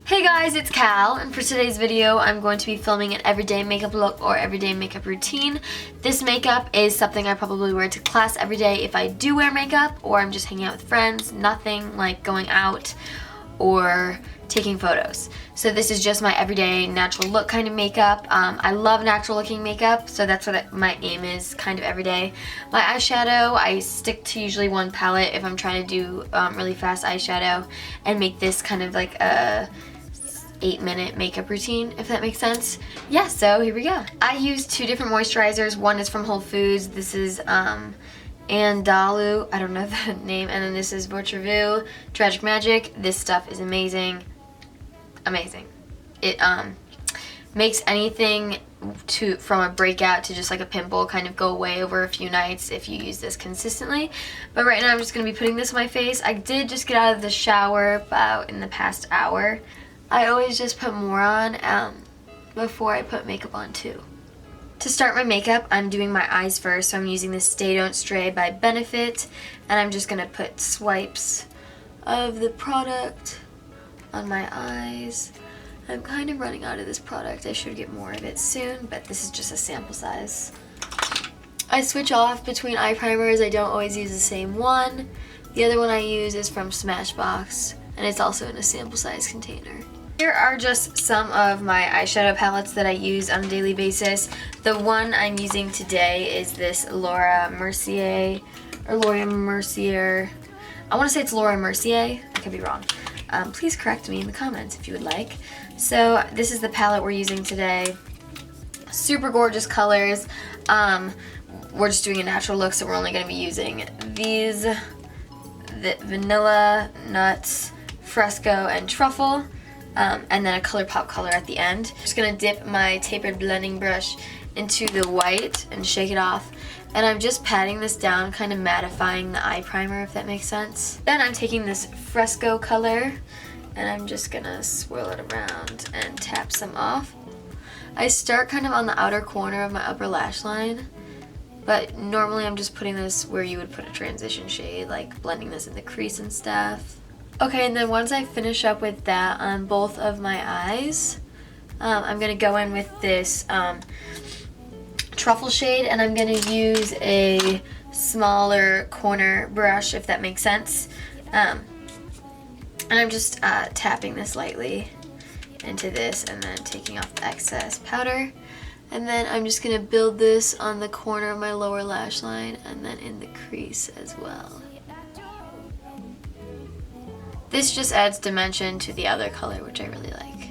Hey guys, it's Cal, and for today's video I'm going to be filming an everyday makeup look or everyday makeup routine. This makeup is something I probably wear to class every day if I do wear makeup or I'm just hanging out with friends, nothing like going out or taking photos. So this is just my everyday natural look kind of makeup. I love natural looking makeup, so that's what my aim is kind of every day. My eyeshadow, I stick to usually one palette if I'm trying to do really fast eyeshadow and make this kind of like a 8-minute makeup routine, if that makes sense. Yeah, so here we go. I use two different moisturizers. One is from Whole Foods. This is Andalou, I don't know the name, and then this is Votre Tragic Magic. This stuff is amazing. Amazing. It makes anything from a breakout to just like a pimple kind of go away over a few nights if you use this consistently. But right now I'm just going to be putting this on my face. I did just get out of the shower about in the past hour. I always just put more on before I put makeup on too. To start my makeup, I'm doing my eyes first, so I'm using this Stay Don't Stray by Benefit, and I'm just going to put swipes of the product on my eyes. I'm kind of running out of this product. I should get more of it soon, but this is just a sample size. I switch off between eye primers. I don't always use the same one. The other one I use is from Smashbox, and it's also in a sample size container. Here are just some of my eyeshadow palettes that I use on a daily basis. The one I'm using today is this Laura Mercier. I want to say it's Laura Mercier. I could be wrong. Please correct me in the comments if you would like. So this is the palette we're using today. Super gorgeous colors. We're just doing a natural look, so we're only going to be using these, the Vanilla, Nuts, Fresco, and Truffle. And then a ColourPop color at the end. Just gonna dip my tapered blending brush into the white and shake it off. And I'm just patting this down, kind of mattifying the eye primer, if that makes sense. Then I'm taking this Fresco color and I'm just gonna swirl it around and tap some off. I start kind of on the outer corner of my upper lash line, but normally I'm just putting this where you would put a transition shade, like blending this in the crease and stuff. Okay, and then once I finish up with that on both of my eyes, I'm going to go in with this Truffle shade, and I'm going to use a smaller corner brush, if that makes sense. And I'm just tapping this lightly into this and then taking off the excess powder. And then I'm just going to build this on the corner of my lower lash line and then in the crease as well. This just adds dimension to the other color, which I really like.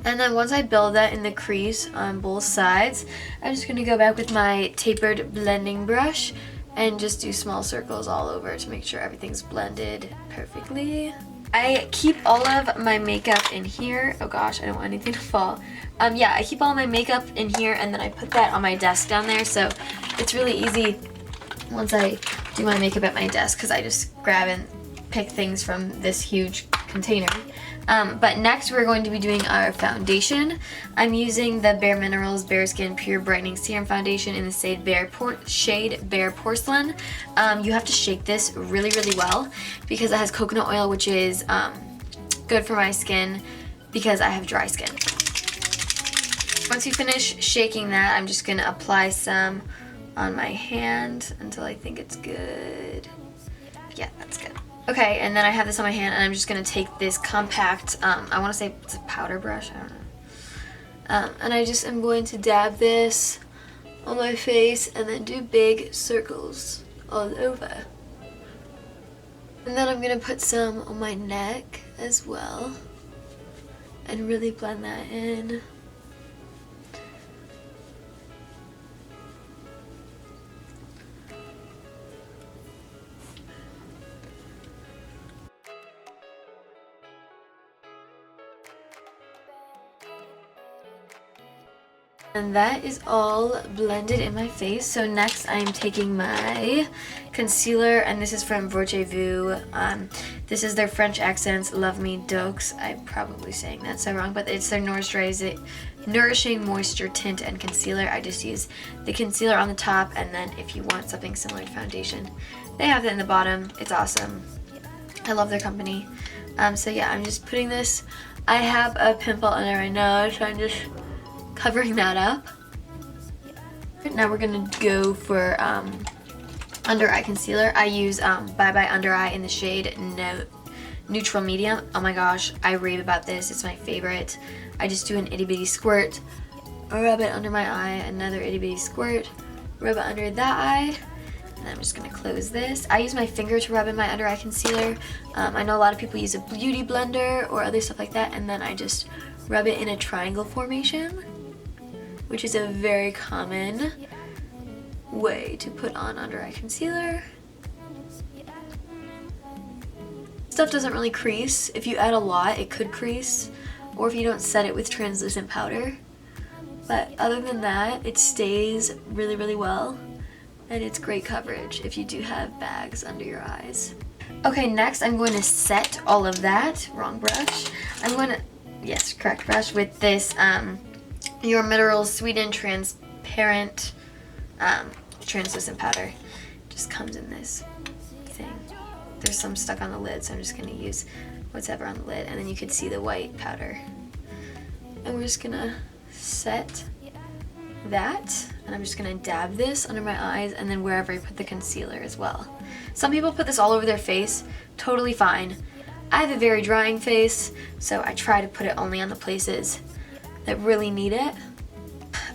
And then once I build that in the crease on both sides, I'm just going to go back with my tapered blending brush and just do small circles all over to make sure everything's blended perfectly. I keep all of my makeup in here. Oh gosh, I don't want anything to fall. Yeah, I keep all my makeup in here and then I put that on my desk down there, so it's really easy once I do my makeup at my desk because I just grab and pick things from this huge container. But next we're going to be doing our foundation. I'm using the Bareminerals Bareskin Pure Brightening Serum Foundation in the shade Bare Porcelain. You have to shake this really, really well because it has coconut oil, which is good for my skin because I have dry skin. Once you finish shaking that, I'm just going to apply some on my hand until I think it's good. Yeah, that's good. Okay, and then I have this on my hand, and I'm just going to take this compact, I want to say it's a powder brush, I don't know. And I just am going to dab this on my face and then do big circles all over. And then I'm going to put some on my neck as well and really blend that in. And that is all blended in my face. So next I'm taking my concealer, and this is from Votre. This is their French Accents Love Me Deux. I'm probably saying that so wrong, but it's their Nourishing Moisture Tint and Concealer. I just use the concealer on the top, and then if you want something similar to foundation, they have it in the bottom. It's awesome. I love their company. So yeah, I'm just putting this. I have a pimple under my nose, so I'm just covering that up. Now we're gonna go for under eye concealer. I use Bye Bye Under Eye in the shade Neutral Medium. Oh my gosh, I rave about this. It's my favorite. I just do an itty bitty squirt, rub it under my eye, another itty bitty squirt, rub it under that eye, and I'm just gonna close this. I use my finger to rub in my under eye concealer. I know a lot of people use a beauty blender or other stuff like that, and then I just rub it in a triangle formation, which is a very common way to put on under eye concealer. Stuff doesn't really crease. If you add a lot, it could crease, or if you don't set it with translucent powder. But other than that, it stays really, really well, and it's great coverage if you do have bags under your eyes. Okay, next I'm going to set all of that, wrong brush. I'm going to, yes, correct brush, with this Your Minerals Sweden Transparent Translucent Powder. Just comes in this thing. There's some stuck on the lid, so I'm just going to use whatever on the lid, and then you could see the white powder. And we're just going to set that, and I'm just going to dab this under my eyes and then wherever I put the concealer as well. Some people put this all over their face, totally fine. I have a very drying face, so I try to put it only on the places that really need it.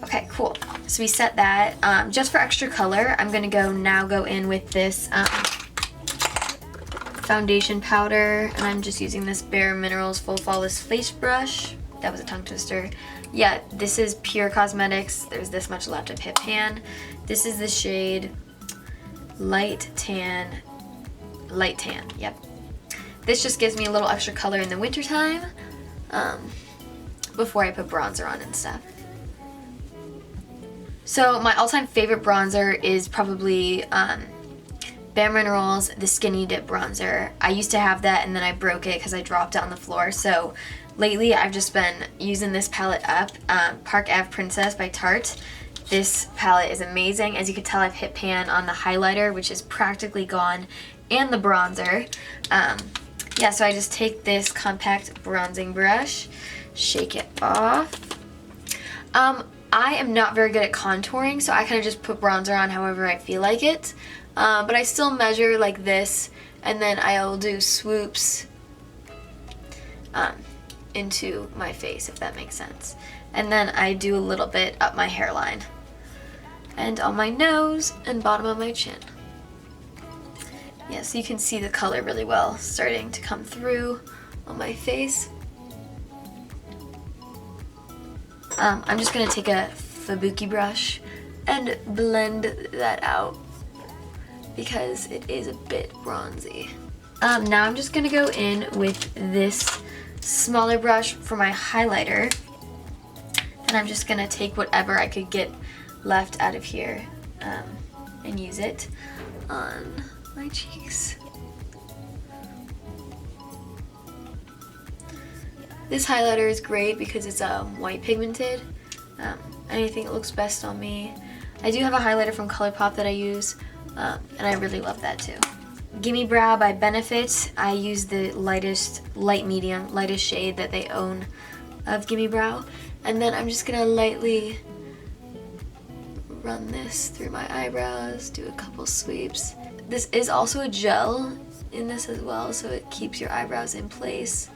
Okay, cool. So we set that. Just for extra color, I'm gonna go in with this foundation powder, and I'm just using this Bareminerals Full Flawless Face Brush. That was a tongue twister. Yeah, this is Pure Cosmetics. There's this much left of Hip Pan. This is the shade Light Tan. Yep. This just gives me a little extra color in the wintertime before I put bronzer on and stuff. So my all-time favorite bronzer is probably Bareminerals, the Skinny Dip Bronzer. I used to have that, and then I broke it because I dropped it on the floor. So lately I've just been using this palette up, Park Ave Princess by Tarte. This palette is amazing. As you can tell, I've hit pan on the highlighter, which is practically gone, and the bronzer. Yeah, so I just take this compact bronzing brush, shake it off. I am not very good at contouring, so I kind of just put bronzer on however I feel like it. But I still measure like this, and then I'll do swoops into my face, if that makes sense. And then I do a little bit up my hairline, and on my nose, and bottom of my chin. Yeah, so you can see the color really well starting to come through on my face. I'm just going to take a Fubuki brush and blend that out because it is a bit bronzy. Now I'm just going to go in with this smaller brush for my highlighter, and I'm just going to take whatever I could get left out of here and use it on my cheeks. This highlighter is great because it's white pigmented. I think it looks best on me. I do have a highlighter from ColourPop that I use, and I really love that too. Gimme Brow by Benefit. I use the lightest shade that they own of Gimme Brow. And then I'm just gonna lightly run this through my eyebrows, do a couple sweeps. This is also a gel in this as well, so it keeps your eyebrows in place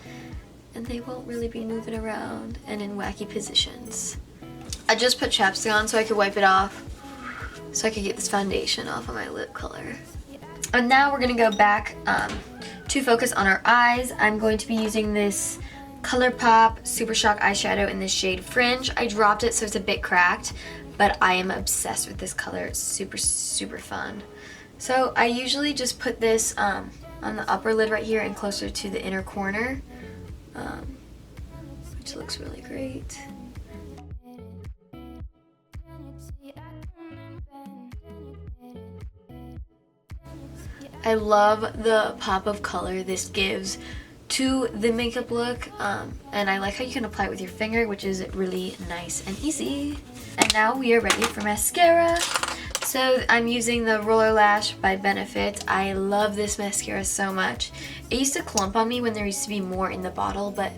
and they won't really be moving around and in wacky positions. I just put chapstick on so I could wipe it off, so I could get this foundation off of my lip color. And now we're gonna go back to focus on our eyes. I'm going to be using this ColourPop Super Shock eyeshadow in the shade Fringe. I dropped it so it's a bit cracked, but I am obsessed with this color. It's super, super fun. So I usually just put this on the upper lid right here and closer to the inner corner, which looks really great. I love the pop of color this gives to the makeup look, and I like how you can apply it with your finger, which is really nice and easy. And now we are ready for mascara. So I'm using the Roller Lash by Benefit. I love this mascara so much. It used to clump on me when there used to be more in the bottle, but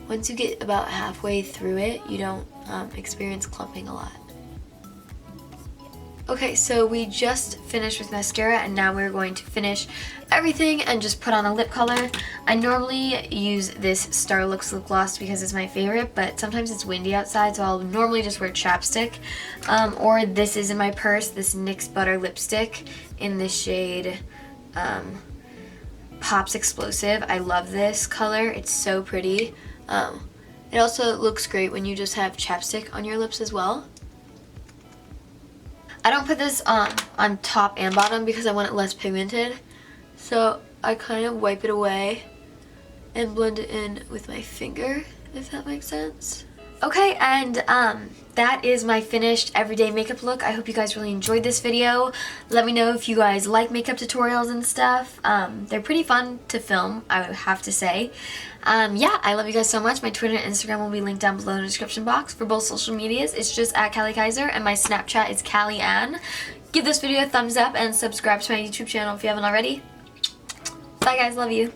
once you get about halfway through it, you don't experience clumping a lot. Okay, so we just finished with mascara, and now we're going to finish everything and just put on a lip color. I normally use this Starlooks lip gloss because it's my favorite, but sometimes it's windy outside, so I'll normally just wear chapstick. Or this is in my purse, this NYX Butter lipstick in the shade Pops Explosive. I love this color. It's so pretty. It also looks great when you just have chapstick on your lips as well. I don't put this on top and bottom because I want it less pigmented. So I kind of wipe it away and blend it in with my finger, if that makes sense. Okay, and that is my finished everyday makeup look. I hope you guys really enjoyed this video. Let me know if you guys like makeup tutorials and stuff. They're pretty fun to film, I would have to say. Yeah, I love you guys so much. My Twitter and Instagram will be linked down below in the description box. For both social medias, it's just at Kallie Kaiser, and my Snapchat is KallieAn. Give this video a thumbs up and subscribe to my YouTube channel if you haven't already. Bye guys, love you.